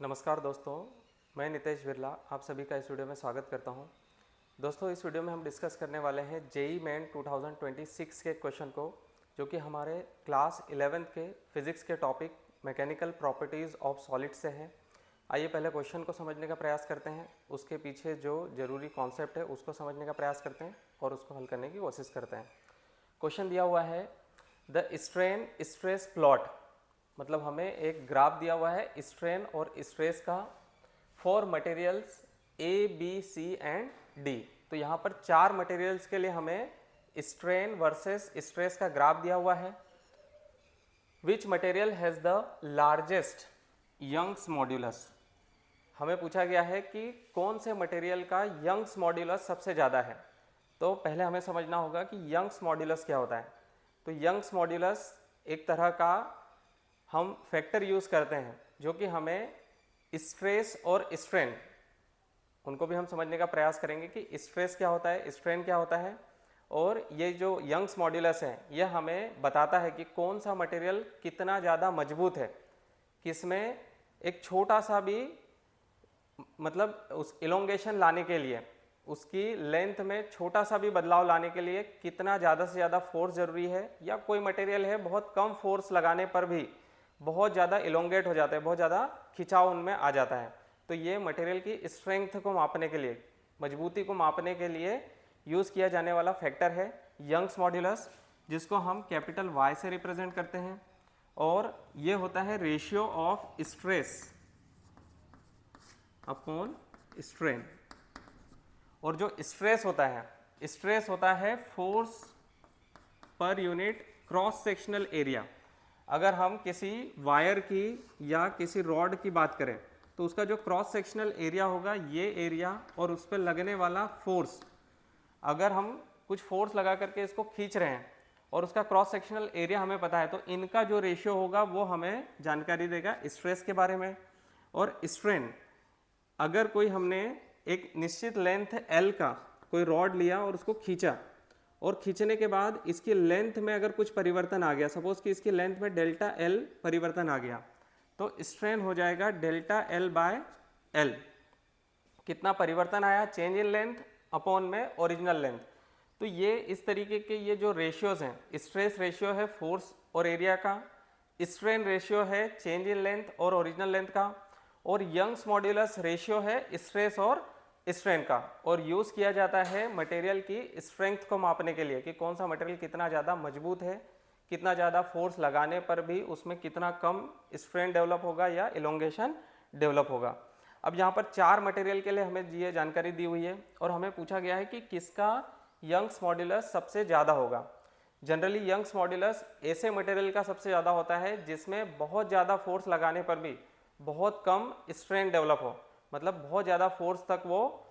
नमस्कार दोस्तों, मैं नितेश बिरला आप सभी का इस वीडियो में स्वागत करता हूं। दोस्तों, इस वीडियो में हम डिस्कस करने वाले हैं जेईई मेन 2026 के क्वेश्चन को, जो कि हमारे क्लास 11th के फिजिक्स के topic mechanical properties of solid से हैं। आइए पहले क्वेश्चन को समझने का प्रयास करते हैं, उसके पीछे जो जरूरी कॉन्सेप्ट है उसको समझने का प्रयास करते हैं और उसको हल करने की कोशिश करते हैं। क्वेश्चन दिया हुआ है द स्ट्रेन स्ट्रेस प्लॉट, मतलब हमें एक ग्राफ दिया हुआ है स्ट्रेन और स्ट्रेस का for materials A B C and D. तो यहाँ पर 4 मटेरियल्स के लिए हमें स्ट्रेन वर्सेस स्ट्रेस का ग्राफ दिया हुआ है। Which material has the largest Young's modulus, हमें पूछा गया है कि कौन से मटेरियल का यंग्स मॉड्यूलस सबसे ज़्यादा है। तो पहले हमें समझना होगा कि यंग्स मॉड्यूलस क्या होता है। तो यंग्स मॉड्यूलस एक तरह का हम फैक्टर यूज़ करते हैं जो कि हमें स्ट्रेस और स्ट्रेन, उनको भी हम समझने का प्रयास करेंगे कि स्ट्रेस क्या होता है, स्ट्रेन क्या होता है, और ये जो यंग्स मॉड्यूलस है यह हमें बताता है कि कौन सा मटेरियल कितना ज़्यादा मजबूत है, किसमें एक छोटा सा भी मतलब उस इलोंगेशन लाने के लिए, उसकी लेंथ में छोटा सा भी बदलाव लाने के लिए कितना ज़्यादा से ज़्यादा फोर्स ज़रूरी है, या कोई मटेरियल है बहुत कम फोर्स लगाने पर भी बहुत ज़्यादा इलोंगेट हो जाता है, बहुत ज़्यादा खिंचाव उनमें आ जाता है। तो ये मटेरियल की स्ट्रेंथ को मापने के लिए, मजबूती को मापने के लिए यूज़ किया जाने वाला फैक्टर है यंग्स मॉड्यूलस, जिसको हम कैपिटल वाई से रिप्रेजेंट करते हैं। और ये होता है ratio of stress upon strain. और जो स्ट्रेस होता है force per unit cross sectional area. अगर हम किसी वायर की या किसी रॉड की बात करें तो उसका जो क्रॉस सेक्शनल एरिया होगा ये एरिया, और उस पर लगने वाला फोर्स, अगर हम कुछ फोर्स लगा करके इसको खींच रहे हैं और उसका क्रॉस सेक्शनल एरिया हमें पता है, तो इनका जो रेशियो होगा वो हमें जानकारी देगा स्ट्रेस के बारे में। और स्ट्रेन, अगर कोई हमने एक निश्चित लेंथ एल का कोई रॉड लिया और उसको खींचा, और खींचने के बाद इसकी लेंथ में अगर कुछ परिवर्तन आ गया, सपोज कि इसकी लेंथ में डेल्टा एल परिवर्तन आ गया, तो स्ट्रेन हो जाएगा डेल्टा एल बाय एल। कितना परिवर्तन आया, चेंज इन लेंथ अपॉन में ओरिजिनल लेंथ। तो ये इस तरीके के ये जो रेशियोज हैं, स्ट्रेस रेशियो है फोर्स और एरिया का, स्ट्रेन रेशियो है चेंज इन लेंथ और ओरिजिनल लेंथ का, और यंग्स मॉड्यूलस रेशियो है स्ट्रेस और स्ट्रेन का। और यूज़ किया जाता है मटेरियल की स्ट्रेंथ को मापने के लिए कि कौन सा मटेरियल कितना ज़्यादा मजबूत है, कितना ज़्यादा फोर्स लगाने पर भी उसमें कितना कम स्ट्रेन डेवलप होगा या इलोंगेशन डेवलप होगा। अब यहाँ पर 4 मटेरियल के लिए हमें ये जानकारी दी हुई है और हमें पूछा गया है कि किसका यंग्स मॉड्यूलस सबसे ज़्यादा होगा। जनरली यंग्स मॉड्यूलस ऐसे मटेरियल का सबसे ज़्यादा होता है जिसमें बहुत ज़्यादा फोर्स लगाने पर भी बहुत कम स्ट्रेन डेवलप हो, मतलब बहुत ज़्यादा फोर्स तक वो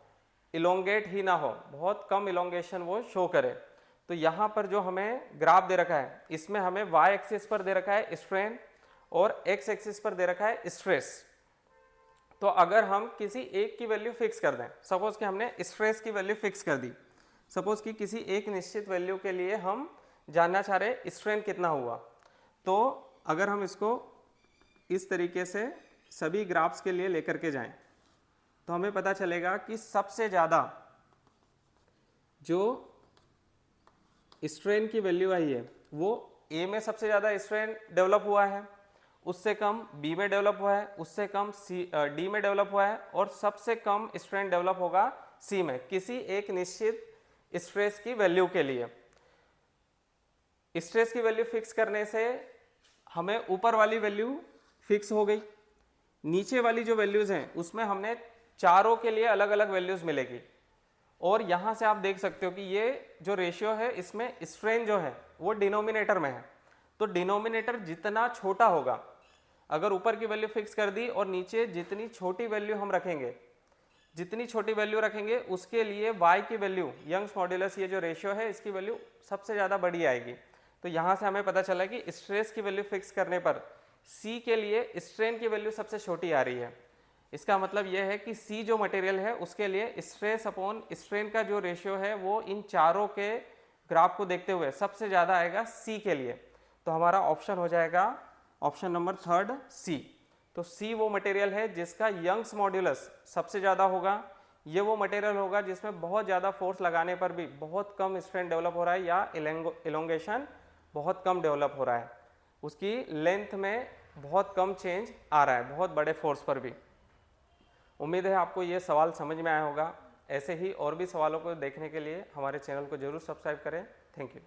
इलोंगेट ही ना हो, बहुत कम इलोंगेशन वो शो करे। तो यहाँ पर जो हमें ग्राफ दे रखा है इसमें हमें वाई एक्सिस पर दे रखा है स्ट्रेन और एक्स एक्सिस पर दे रखा है स्ट्रेस। तो अगर हम किसी एक की वैल्यू फिक्स कर दें, सपोज कि हमने स्ट्रेस की वैल्यू फिक्स कर दी, सपोज कि किसी एक निश्चित वैल्यू के लिए हम जानना चाह रहे स्ट्रेन कितना हुआ, तो अगर हम इसको इस तरीके से सभी ग्राफ्स के लिए लेकर के जाएं तो हमें पता चलेगा कि सबसे ज़्यादा जो स्ट्रेन की वैल्यू आई है वो ए में सबसे ज़्यादा स्ट्रेन डेवलप हुआ है, उससे कम बी में डेवलप हुआ है, उससे कम डी में डेवलप हुआ है, और सबसे कम स्ट्रेन डेवलप होगा सी में, किसी एक निश्चित स्ट्रेस की वैल्यू के लिए। स्ट्रेस की वैल्यू फिक्स करने से हमें ऊपर वाली वैल्यू फिक्स हो गई, नीचे वाली जो वैल्यूज हैं उसमें हमने चारों के लिए अलग अलग वैल्यूज मिलेगी। और यहां से आप देख सकते हो कि ये जो रेशियो है इसमें स्ट्रेन जो है वो डिनोमिनेटर में है, तो डिनोमिनेटर जितना छोटा होगा, अगर ऊपर की वैल्यू फिक्स कर दी और नीचे जितनी छोटी वैल्यू हम रखेंगे, जितनी छोटी वैल्यू रखेंगे उसके लिए y की वैल्यू, यंग्स मॉड्यूलस ये जो रेशियो है इसकी वैल्यू सबसे ज़्यादा बड़ी आएगी। तो यहाँ से हमें पता चला कि स्ट्रेस की वैल्यू फिक्स करने पर C के लिए स्ट्रेन की वैल्यू सबसे छोटी आ रही है। इसका मतलब यह है कि C जो मटेरियल है उसके लिए स्ट्रेस अपॉन स्ट्रेन का जो रेशियो है वो इन चारों के ग्राफ को देखते हुए सबसे ज़्यादा आएगा C के लिए। तो हमारा ऑप्शन हो जाएगा ऑप्शन नंबर 3 C। तो सी वो मटेरियल है जिसका यंग्स मॉड्यूलस सबसे ज़्यादा होगा। ये वो मटेरियल होगा जिसमें बहुत ज़्यादा फोर्स लगाने पर भी बहुत कम स्ट्रेन डेवलप हो रहा है या इलोंगेशन बहुत कम डेवलप हो रहा है, उसकी लेंथ में बहुत कम चेंज आ रहा है बहुत बड़े फोर्स पर भी। उम्मीद है आपको ये सवाल समझ में आया होगा। ऐसे ही और भी सवालों को देखने के लिए हमारे चैनल को जरूर सब्सक्राइब करें। Thank you.